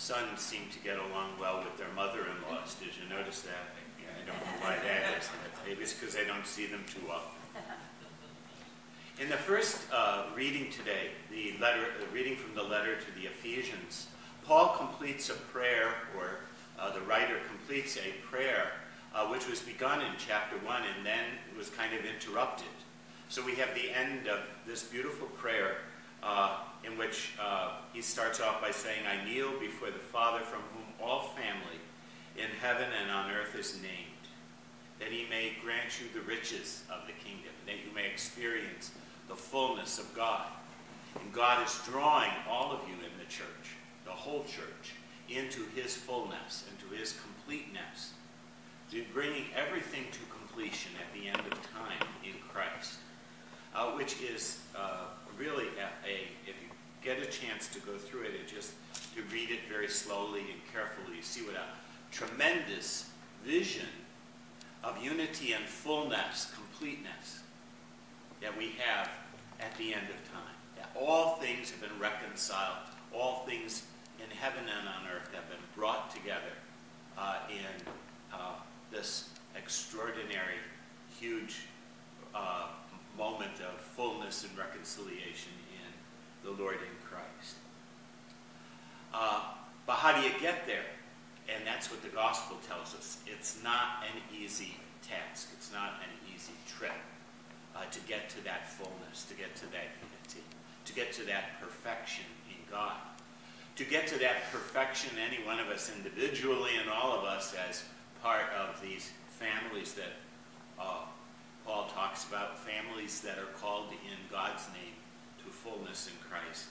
sons seem to get along well with their mother-in-laws. Did you notice that? I don't know why that is. Maybe it's because I don't see them too often. In the first reading today, the reading from the letter to the Ephesians, Paul completes a prayer, or the writer completes a prayer, which was begun in chapter 1 and then was kind of interrupted. So we have the end of this beautiful prayer in which he starts off by saying, I kneel before the Father from whom all family in heaven and on earth is named, that he may grant you the riches of the kingdom, that you may experience the fullness of God. And God is drawing all of you in the church, the whole church, into his fullness, into his completeness, to bringing everything to completion at the end of time in Christ, which is really, if you get a chance to go through it and just to read it very slowly and carefully, you see what a tremendous vision of unity and fullness, completeness, that we have at the end of time. That all things have been reconciled, all things in heaven and on earth have been brought together in this extraordinary, huge moment of fullness and reconciliation in the Lord in Christ. But how do you get there? And that's what the gospel tells us. It's not an easy task. It's not an easy trip to get to that fullness, to get to that unity, to get to that perfection in God. To get to that perfection, any one of us individually and all of us as part of these families that Paul talks about, families that are called in God's name to fullness in Christ.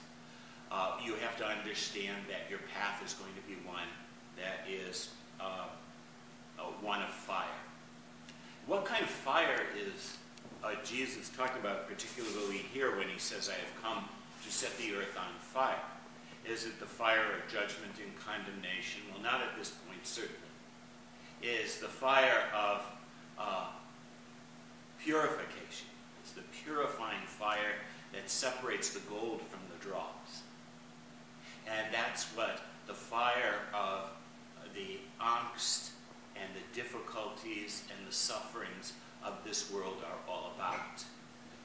You have to understand that your path is going to be one that is one of fire. What kind of fire is Jesus talking about, particularly here when he says, I have come to set the earth on fire? Is it the fire of judgment and condemnation? Well, not at this point, certainly. Is the fire of purification. It's the purifying fire that separates the gold from the dross. And that's what the fire of the angst and the difficulties and the sufferings of this world are all about.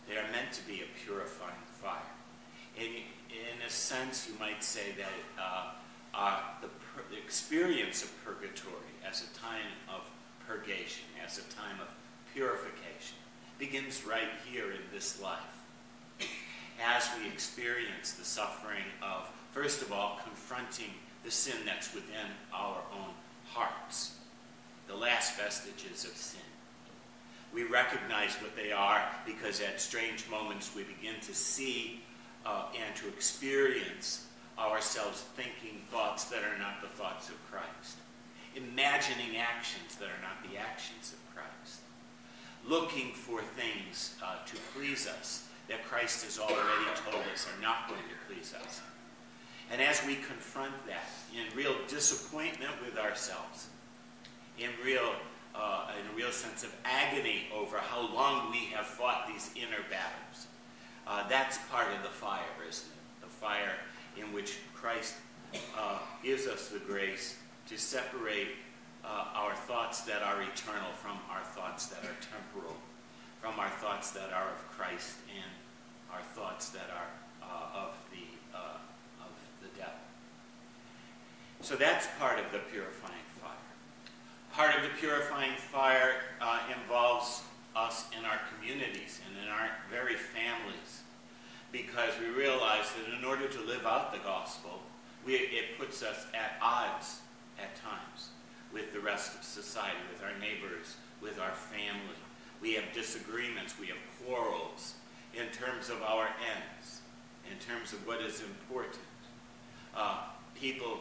They are meant to be a purifying fire. In a sense, you might say that the experience of purgatory as a time of purgation, as a time of purification, begins right here in this life. As we experience the suffering of, first of all, confronting the sin that's within our own hearts, the last vestiges of sin. We recognize what they are because at strange moments we begin to see and to experience ourselves thinking thoughts that are not the thoughts of Christ, imagining actions that are not the actions of Christ, looking for things to please us that Christ has already told us are not going to please us. And as we confront that in real disappointment with ourselves, in a real sense of agony over how long we have fought these inner battles, that's part of the fire, isn't it? The fire in which Christ gives us the grace to separate our thoughts that are eternal from our thoughts that are temporal, from our thoughts that are of Christ and our thoughts that are of the devil. So that's part of the purifying fire. Part of the purifying fire involves us in our communities and in our very families, because we realize that in order to live out the gospel, it puts us at odds at times with the rest of society, with our neighbors, with our family. We have disagreements, we have quarrels in terms of our ends, in terms of what is important. People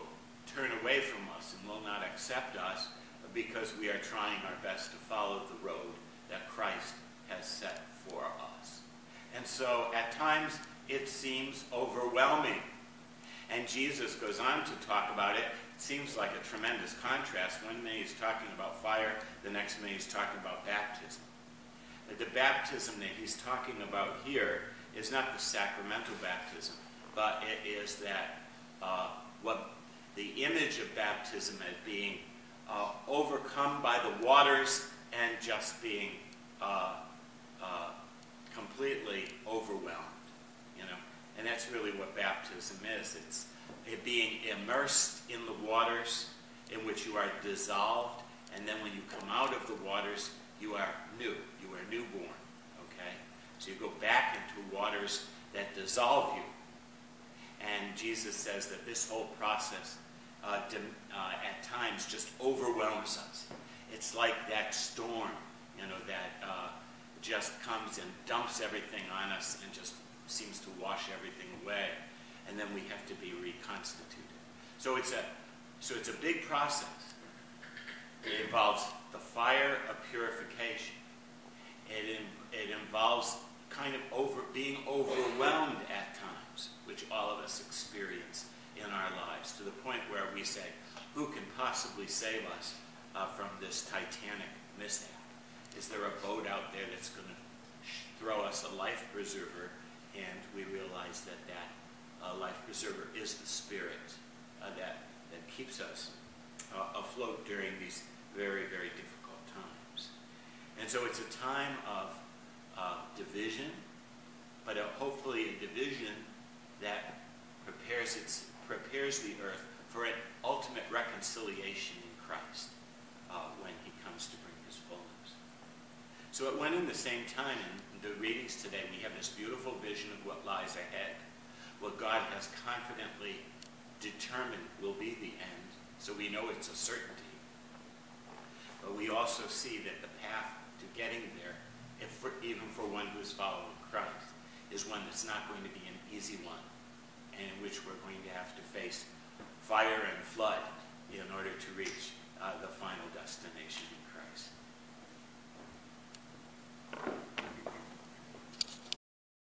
turn away from us and will not accept us because we are trying our best to follow the road that Christ has set for us. And so at times it seems overwhelming. And Jesus goes on to talk about it. It seems like a tremendous contrast. One minute he's talking about fire, the next minute he's talking about baptism. The baptism that he's talking about here is not the sacramental baptism, but it is that what the image of baptism as being overcome by the waters and just being completely overwhelmed, you know. And that's really what baptism is. It's being immersed in the waters in which you are dissolved, and then when you come out of the waters, you are new. You are newborn, okay? So you go back into waters that dissolve you. And Jesus says that this whole process at times just overwhelms us. It's like that storm, you know, that just comes and dumps everything on us and just seems to wash everything away. And then we have to be reconstituted. So it's a big process. It involves the fire of purification. It involves kind of being overwhelmed at times, which all of us experience in our lives, to the point where we say, who can possibly save us from this Titanic mishap? Is there a boat out there that's going to throw us a life preserver? And we realize that life preserver is the Spirit that keeps us afloat during these very, very difficult times. And so it's a time of division, but hopefully a division that prepares the earth for an ultimate reconciliation in Christ when he comes to bring his fullness. So at one and the same time, in the readings today, we have this beautiful vision of what lies ahead, what God has confidently determined will be the end, so we know it's a certainty. But we also see that the path to getting there, even for one who is following Christ, is one that's not going to be an easy one, and in which we're going to have to face fire and flood in order to reach the final destination in Christ.